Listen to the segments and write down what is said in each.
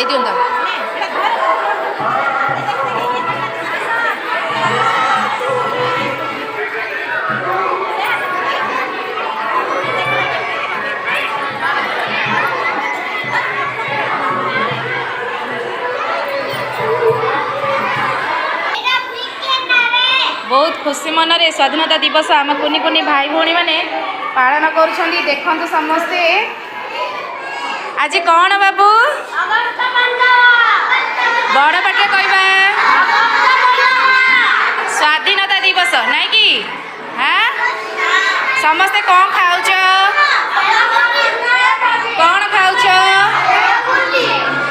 ଖାଇ ଦିଅନ୍ତା। बहुत खुशी मनरे स्वाधीनता दिवस आम कुनी कुनी भाई भौणी मैंने पालन करुँच देखु समस्ते। आज कौन बाबू बड़ पाटे कहवा स्वाधीनता दिवस नाई कि हाँ समस्ते कौन खाऊच कौन खाऊच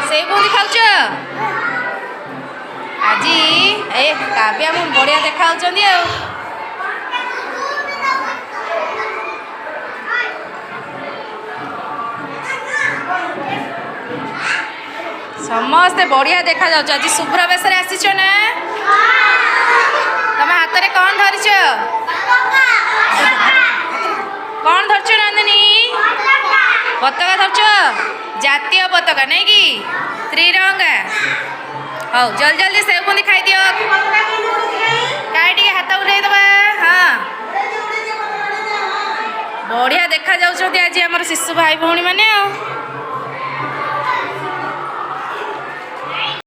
से बुंदी खाऊच आज ए काव्या मु बढ़िया देखा समस्ते बढ़िया देखा जाऊँ। आज शुभ्र बेस आसीच ना तुम हाथ में कौन धरिच कौन धरच नंदिनी पताका धरच जातीय पताका नहीं कि त्रिरंगा। हौ जल्दी जल्दी सेव बुंदी खाई दियो कहीं हाथ उठे दबा। हाँ बढ़िया देखा जाऊँ आज आम शिशु भाई भौणी मैंने।